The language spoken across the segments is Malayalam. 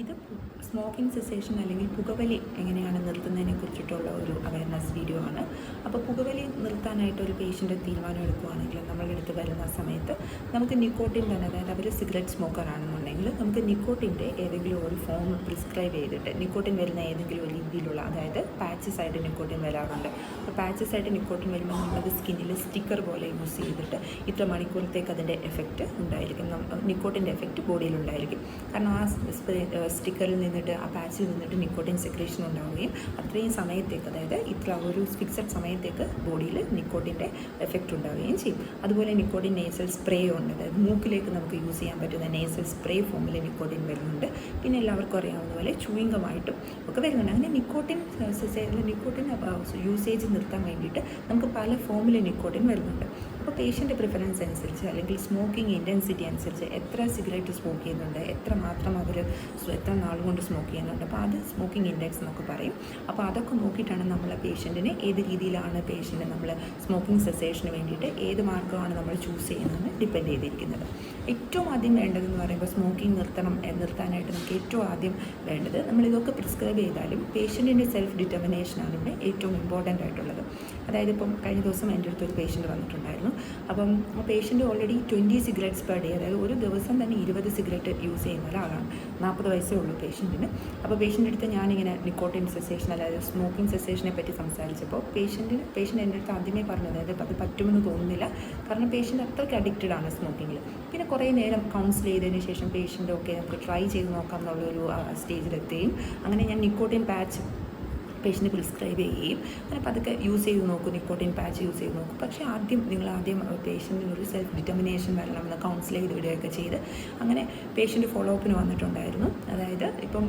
ഇത് സ്മോക്കിംഗ് സെസേഷൻ അല്ലെങ്കിൽ പുകവലി എങ്ങനെയാണ് നിർത്തുന്നതിനെ കുറിച്ചിട്ടുള്ള ഒരു അവയർനെസ് വീഡിയോ ആണ്. അപ്പോൾ പുകവലി നിർത്താനായിട്ട് ഒരു പേഷ്യൻ്റ് തീരുമാനം എടുക്കുകയാണെങ്കിൽ നമ്മളുടെ അടുത്ത് വരുന്ന സമയത്ത് നമുക്ക് നിക്കോട്ടിൻ തന്നെ, അതായത് അവർ സിഗരറ്റ് സ്മോക്കർ ആണെന്നുണ്ടെങ്കിൽ നമുക്ക് നിക്കോട്ടിൻ്റെ ഏതെങ്കിലും ഒരു ഫോം പ്രിസ്ക്രൈബ് ചെയ്തിട്ട് നിക്കോട്ടിൻ വരുന്ന ഏതെങ്കിലും ഒരു രീതിയിലുള്ള, അതായത് പാച്ചസ് ആയിട്ട് നിക്കോട്ടിൻ വരാറുണ്ട്. അപ്പോൾ പാച്ചസ് ആയിട്ട് നിക്കോട്ടിൻ വരുമ്പോൾ നമ്മളത് സ്കിന്നിൽ സ്റ്റിക്കർ പോലെ യൂസ് ചെയ്തിട്ട് ഇത്ര മണിക്കൂറത്തേക്ക് അതിൻ്റെ എഫക്റ്റ് ഉണ്ടായിരിക്കും, നിക്കോട്ടിൻ്റെ എഫക്റ്റ് ബോഡിയിലുണ്ടായിരിക്കും. കാരണം ആ സ്റ്റിക്കറിൽ നിന്നിട്ട്, ആ പാച്ചിൽ നിന്നിട്ട് നിക്കോട്ടിൻ സെക്രീഷൻ ഉണ്ടാവുകയും അത്രയും സമയത്തേക്ക്, അതായത് ഇത്ര ഒരു ഫിക്സഡ് സമയത്തേക്ക് ബോഡിയിൽ നിക്കോട്ടിൻ്റെ എഫക്റ്റ് ഉണ്ടാവുകയും ചെയ്യും. അതുപോലെ നിക്കോട്ടിൻ നേസൽ സ്പ്രേ ഉണ്ട്, അതായത് മൂക്കിലേക്ക് നമുക്ക് യൂസ് ചെയ്യാൻ പറ്റുന്ന നേസൽ സ്പ്രേ ഫോമിൽ നിക്കോട്ടിൻ വരുന്നുണ്ട്. പിന്നെ എല്ലാവർക്കും അറിയാവുന്ന പോലെ ചൂയിങ്കമായിട്ടും ഒക്കെ വരുന്നുണ്ട്. അങ്ങനെ നിക്കോട്ടിൻ യൂസേജ് നിർത്താൻ വേണ്ടിയിട്ട് നമുക്ക് പല ഫോമിൽ നിക്കോട്ടിൻ വരുന്നുണ്ട്. അപ്പോൾ പേഷ്യൻ്റെ പ്രിഫറൻസ് അനുസരിച്ച് അല്ലെങ്കിൽ സ്മോക്കിംഗ് ഇൻറ്റൻസിറ്റി അനുസരിച്ച് എത്ര സിഗരറ്റ് സ്മോക്ക് ചെയ്യുന്നുണ്ട്, എത്ര മാത്രം അവർ എത്ര നാൾ കൊണ്ട് സ്മോക്ക് ചെയ്യുന്നുണ്ട്, അപ്പോൾ അത് സ്മോക്കിംഗ് ഇൻഡെക്സ് എന്നൊക്കെ പറയും. അപ്പോൾ അതൊക്കെ നോക്കിയിട്ടാണ് നമ്മൾ പേഷ്യൻറ്റിന് ഏത് രീതിയിലാണ് പേഷ്യൻ്റ് നമ്മൾ സ്മോക്കിംഗ് സെസേഷന് വേണ്ടിയിട്ട് ഏത് മാർഗ്ഗമാണ് നമ്മൾ ചൂസ് ചെയ്യുന്നതെന്ന് ഡിപ്പെൻഡ് ചെയ്തിരിക്കുന്നത്. ഏറ്റവും ആദ്യം വേണ്ടതെന്ന് പറയുമ്പോൾ സ്മോക്കിംഗ് നിർത്താനായിട്ട് നമുക്ക് ഏറ്റവും ആദ്യം വേണ്ടത്, നമ്മളിതൊക്കെ പ്രിസ്ക്രൈബ് ചെയ്താലും പേഷ്യൻറ്റിൻ്റെ സെൽഫ് ഡിറ്റർമിനേഷനാണ് ഇവിടെ ഏറ്റവും ഇമ്പോർട്ടൻ്റ് ആയിട്ടുള്ളത്. അതായത് ഇപ്പം കഴിഞ്ഞ ദിവസം എൻ്റെ അടുത്തൊരു പേഷ്യൻ്റ് വന്നിട്ടുണ്ടായിരുന്നു. അപ്പം ആ patient already 20 cigarettes per day, അതായത് ഒരു ദിവസം തന്നെ 20 സിഗരറ്റ് യൂസ് ചെയ്യുന്ന ഒരാളാണ്. 40 വയസ്സേ ഉള്ളൂ പേഷ്യൻറ്റിന്. അപ്പോൾ പേഷ്യൻ്റെ അടുത്ത് ഞാനിങ്ങനെ നിക്കോട്ടിൻ സെസേഷൻ, അതായത് സ്മോക്കിംഗ് സെസേഷനെ പറ്റി സംസാരിച്ചപ്പോൾ പേഷ്യൻ്റ് എൻ്റെ അടുത്ത് ആദ്യമേ പറഞ്ഞത്, അതായത് അത് പറ്റുമെന്ന് തോന്നുന്നില്ല, കാരണം പേഷ്യൻ്റ് അത്രയ്ക്ക് അഡിക്റ്റഡ് ആണ് സ്മോക്കിങ്ങിൽ. പിന്നെ കുറേ നേരം കൗൺസിൽ ചെയ്തതിന് ശേഷം പേഷ്യൻ്റ് ഓക്കെ നമുക്ക് ട്രൈ ചെയ്ത് നോക്കാം എന്നുള്ളൊരു സ്റ്റേജിലെത്തുകയും അങ്ങനെ ഞാൻ നിക്കോട്ടിൻ പാച്ച് പേഷ്യൻ്റ് പ്രിസ്ക്രൈബ് ചെയ്യുകയും അങ്ങനെ പതുക്കെ യൂസ് ചെയ്ത് നോക്കും, നിക്കോട്ടിൻ പാച്ച് യൂസ് ചെയ്ത് നോക്കും. പക്ഷേ ആദ്യം പേഷ്യൻറ്റിനൊരു സെൽഫ് ഡിറ്റർമിനേഷൻ വരണമെന്ന് കൗൺസിൽ ചെയ്ത് വിടുകയൊക്കെ ചെയ്ത് അങ്ങനെ പേഷ്യൻ്റ് ഫോളോ അപ്പിന് വന്നിട്ടുണ്ടായിരുന്നു. അതായത് ഇപ്പം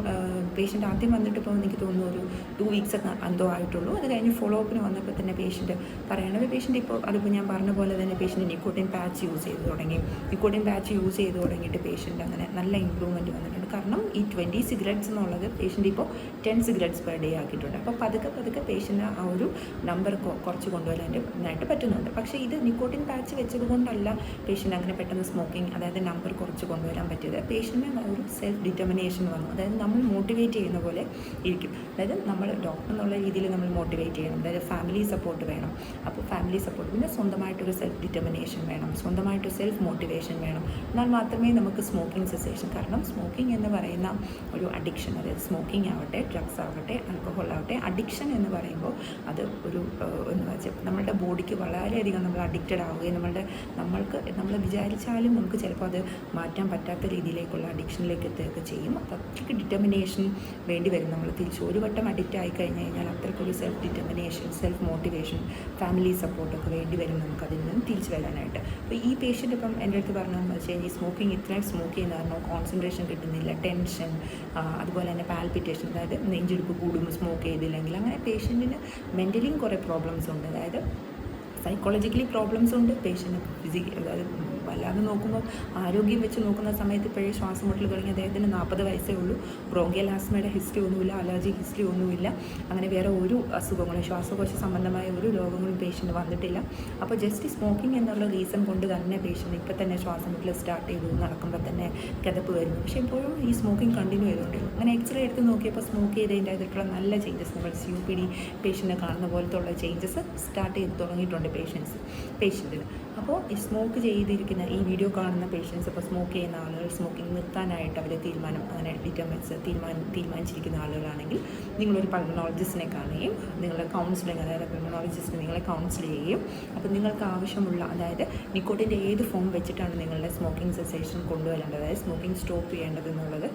പേഷ്യൻ്റ് ആദ്യം വന്നിട്ട് ഇപ്പോൾ എനിക്ക് തോന്നുന്നു ഒരു 2 വീക്സ് ഒക്കെ എന്തോ ആയിട്ടുള്ളൂ. അത് കഴിഞ്ഞ് ഫോളോ അപ്പിന് വന്നപ്പോൾ തന്നെ പേഷ്യൻ്റ് പറയണത്, പേഷ്യൻ്റ് ഇപ്പോൾ അതിപ്പോൾ ഞാൻ പറഞ്ഞ പോലെ തന്നെ പേഷ്യൻ്റ് നിക്കോട്ടിൻ പാച്ച് യൂസ് ചെയ്ത് തുടങ്ങി. നിക്കോട്ടിൻ പാച്ച് യൂസ് ചെയ്ത് തുടങ്ങിയിട്ട് പേഷ്യൻ്റ് അങ്ങനെ നല്ല ഇമ്പ്രൂവ്മെൻറ്റ് വന്നിട്ടുണ്ട്. കാരണം ഈ 20 സിഗരറ്റ്സ് എന്നുള്ളത് പേഷ്യൻ്റ് ഇപ്പോൾ 10 സിഗരറ്റ്സ് പെർ ഡേ ആക്കിയിട്ടുണ്ട്. അപ്പോൾ പതുക്കെ പേഷ്യൻ്റ് ആ ഒരു നമ്പർ കുറച്ച് കൊണ്ടുവരാനായിട്ട് പറ്റുന്നുണ്ട്. പക്ഷേ ഇത് നിക്കോട്ടിൻ പാച്ച് വെച്ചത് കൊണ്ടല്ല പേഷ്യൻ്റ് അങ്ങനെ പെട്ടെന്ന് സ്മോക്കിംഗ്, അതായത് നമ്പർ കുറച്ച് കൊണ്ടുവരാൻ പറ്റിയത്. പേഷ്യൻ്റിന് ഒരു സെൽഫ് ഡിറ്റർമിനേഷൻ വന്നു, അതായത് നമ്മൾ മോട്ടിവേറ്റ് ചെയ്യുന്ന പോലെ ഇരിക്കും. അതായത് നമ്മൾ ഡോക്ടർ എന്നുള്ള രീതിയിൽ നമ്മൾ മോട്ടിവേറ്റ് ചെയ്യണം, അതായത് ഫാമിലി സപ്പോർട്ട് വേണം. അപ്പോൾ ഫാമിലി സപ്പോർട്ട്, പിന്നെ സ്വന്തമായിട്ടൊരു സെൽഫ് ഡിറ്റർമിനേഷൻ വേണം, സ്വന്തമായിട്ടൊരു സെൽഫ് മോട്ടിവേഷൻ വേണം. എന്നാൽ മാത്രമേ നമുക്ക് സ്മോക്കിംഗ് സെസേഷൻ, കാരണം സ്മോക്കിംഗ് എന്ന് പറയുന്ന ഒരു അഡിക്ഷൻ, അതായത് സ്മോക്കിംഗ് ആവട്ടെ, ഡ്രഗ്സ് ആവട്ടെ, ആൽക്കഹോൾ ആവട്ടെ, അഡിക്ഷൻ എന്ന് പറയുമ്പോൾ അത് ഒരു എന്ന് വെച്ചാൽ നമ്മളുടെ ബോഡിക്ക് വളരെയധികം നമ്മൾ അഡിക്റ്റഡ് ആവുകയും നമ്മൾ വിചാരിച്ചാലും നമുക്ക് ചിലപ്പോൾ അത് മാറ്റാൻ പറ്റാത്ത രീതിയിലേക്കുള്ള അഡിക്ഷനിലേക്ക് എത്തുകയൊക്കെ ചെയ്യും. അപ്പോൾ അത്രയ്ക്ക് ഡിറ്റർമിനേഷൻ വേണ്ടി വരും. നമ്മൾ തിരിച്ച് ഒരു വട്ടം അഡിക്റ്റ് ആയി കഴിഞ്ഞ് കഴിഞ്ഞാൽ അത്രയ്ക്കൊരു self determination, self motivation, family സപ്പോർട്ടൊക്കെ വേണ്ടി വരും നമുക്ക് അതിൽ നിന്ന് തിരിച്ച് വരാനായിട്ട്. അപ്പോൾ ഈ പേഷ്യൻ്റ് ഇപ്പം എൻ്റെ അടുത്ത് പറഞ്ഞതെന്ന് വെച്ച് കഴിഞ്ഞാൽ സ്മോക്കിംഗ് ഇത്രയും സ്മോക്ക് ചെയ്യുന്ന കാരണം കോൺസെൻട്രേഷൻ കിട്ടുന്നില്ല, ടെൻഷൻ, അതുപോലെ തന്നെ പാൽപിറ്റേഷൻ, അതായത് നെഞ്ചിടിപ്പ് കൂടും സ്മോക്ക് ചെയ്തില്ലെങ്കിൽ. അങ്ങനെ പേഷ്യൻറ്റിന് മെൻ്റലിയും കുറേ പ്രോബ്ലംസ് ഉണ്ട്, അതായത് സൈക്കോളജിക്കലി പ്രോബ്ലംസ് ഉണ്ട്. പേഷ്യൻ്റ് അതായത് വല്ലാതെ നോക്കുമ്പോൾ ആരോഗ്യം വെച്ച് നോക്കുന്ന സമയത്ത് ഇപ്പോഴേ ശ്വാസം മുട്ടൽ തുടങ്ങി അദ്ദേഹത്തിന് 40 വയസ്സേ ഉള്ളൂ. ബ്രോങ്കിയൽ ആസ്മയുടെ ഹിസ്റ്ററി ഒന്നുമില്ല, അലർജി ഹിസ്റ്ററി ഒന്നുമില്ല, അങ്ങനെ വേറെ ഒരു അസുഖങ്ങളും ശ്വാസകോശ സംബന്ധമായ ഒരു രോഗങ്ങളും പേഷ്യൻ്റ് വന്നിട്ടില്ല. അപ്പോൾ ജസ്റ്റ് സ്മോക്കിംഗ് എന്നുള്ള റീസൺ കൊണ്ട് തന്നെ പേഷ്യൻ്റ് ഇപ്പോൾ തന്നെ ശ്വാസം മുട്ടൽ സ്റ്റാർട്ട് ചെയ്തു, നടക്കുമ്പോൾ തന്നെ കിതപ്പ് വരുന്നു. പക്ഷേ ഇപ്പോഴും ഈ സ്മോക്കിംഗ് കണ്ടിന്യൂ ചെയ്തുകൊണ്ടിരുന്നു. അങ്ങനെ എക്സ്റേ എടുത്ത് നോക്കിയപ്പോൾ സ്മോക്ക് ചെയ്തതിൻ്റെ ആയിട്ടുള്ള നല്ല ചേഞ്ചസ്, നമ്മൾ COPD പേഷ്യൻ്റ് കാണുന്ന പോലത്തുള്ള ചേഞ്ചസ് സ്റ്റാർട്ട് ചെയ്ത് തുടങ്ങിയിട്ടുണ്ട് പേഷ്യൻറ്റിന്. അപ്പോൾ ഈ സ്മോക്ക് ചെയ്തിരിക്കുന്ന ഈ വീഡിയോ കാണുന്ന പേഷ്യൻസ്, ഇപ്പോൾ സ്മോക്ക് ചെയ്യുന്ന ആളുകൾ, സ്മോക്കിംഗ് നിർത്താനായിട്ട് അവർ അങ്ങനെ തീരുമാനിച്ചിരിക്കുന്ന ആളുകളാണെങ്കിൽ നിങ്ങളൊരു പൾമണോളജിസ്റ്റിനെ കാണുകയും നിങ്ങളുടെ കൗൺസിലിംഗ്, അതായത് പൾമണോളജിസ്റ്റ് നിങ്ങളെ കൗൺസിൽ ചെയ്യുകയും അപ്പോൾ നിങ്ങൾക്ക് ആവശ്യമുള്ള, അതായത് നിക്കോട്ടിൻ്റെ ഏത് ഫോം വെച്ചിട്ടാണ് നിങ്ങളുടെ സ്മോക്കിംഗ് സെസേഷൻ കൊണ്ടുവരേണ്ടത്, അതായത് സ്മോക്കിംഗ് സ്റ്റോപ്പ് ചെയ്യേണ്ടത് എന്നുള്ളത്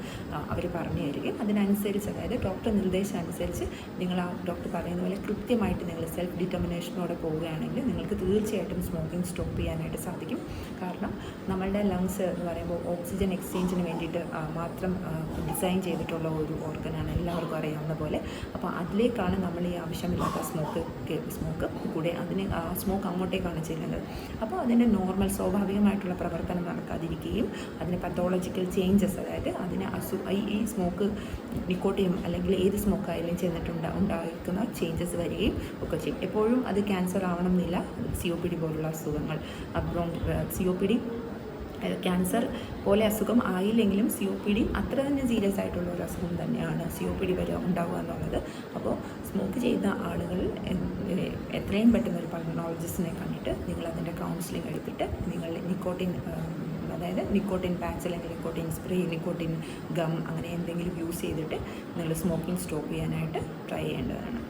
അവർ പറഞ്ഞു തരികയും അതിനനുസരിച്ച്, അതായത് ഡോക്ടർ നിർദ്ദേശം അനുസരിച്ച് നിങ്ങൾ ആ ഡോക്ടർ പറയുന്ന പോലെ കൃത്യമായിട്ട് നിങ്ങൾ സെൽഫ് ഡിറ്റർമിനേഷനോടെ പോവുകയാണെങ്കിൽ നിങ്ങൾക്ക് തീർച്ചയായിട്ടും സ്മോക്കിംഗ് സ്റ്റോപ്പ് ചെയ്യാനായിട്ട് സാധിക്കും. കാരണം നമ്മളുടെ ലങ്സ് എന്ന് പറയുമ്പോൾ ഓക്സിജൻ എക്സ്ചേഞ്ചിന് വേണ്ടിയിട്ട് മാത്രം ഡിസൈൻ ചെയ്തിട്ടുള്ള ഒരു ഓർഗനാണ്, എല്ലാവർക്കും അറിയാവുന്ന പോലെ. അപ്പോൾ അതിലേക്കാണ് നമ്മൾ ഈ ആവശ്യമില്ലാത്ത സ്മോക്ക് കൂടെ സ്മോക്ക് അങ്ങോട്ടേക്കാണ് ചെല്ലുന്നത്. അപ്പോൾ അതിൻ്റെ നോർമൽ സ്വാഭാവികമായിട്ടുള്ള പ്രവർത്തനം നടക്കാതിരിക്കുകയും അതിന് പത്തോളജിക്കൽ ചേഞ്ചസ്, അതായത് അതിന് ഈ സ്മോക്ക് നിക്കോട്ടിൻ അല്ലെങ്കിൽ ഏത് സ്മോക്കായാലും ഉണ്ടായിരിക്കുന്ന ചേഞ്ചസ് വരികയും ഒക്കെ ചെയ്യും. എപ്പോഴും അത് ക്യാൻസർ ആവണം എന്നില്ല. COPD പോലുള്ള അസുഖങ്ങൾ, COPD ക്യാൻസർ പോലെ അസുഖം ആയില്ലെങ്കിലും COPD അത്ര തന്നെ സീരിയസ് ആയിട്ടുള്ള ഒരു അസുഖം തന്നെയാണ് COPD വരെ ഉണ്ടാവുക എന്നുള്ളത്. അപ്പോൾ സ്മോക്ക് ചെയ്ത ആളുകൾ എത്രയും പെട്ടെന്ന് ഒരു പൾമണോളജിസ്റ്റിനെ കണ്ടിട്ട് നിങ്ങളതിൻ്റെ കൗൺസിലിംഗ് എടുത്തിട്ട് നിങ്ങൾ അതായത് നിക്കോട്ടിൻ പാച്ച് അല്ലെങ്കിൽ നിക്കോട്ടിൻ സ്പ്രേ, നിക്കോട്ടിൻ ഗം അങ്ങനെ എന്തെങ്കിലും യൂസ് ചെയ്തിട്ട് നിങ്ങൾ സ്മോക്കിംഗ് സ്റ്റോപ്പ് ചെയ്യാനായിട്ട് ട്രൈ ചെയ്യേണ്ടതാണ്.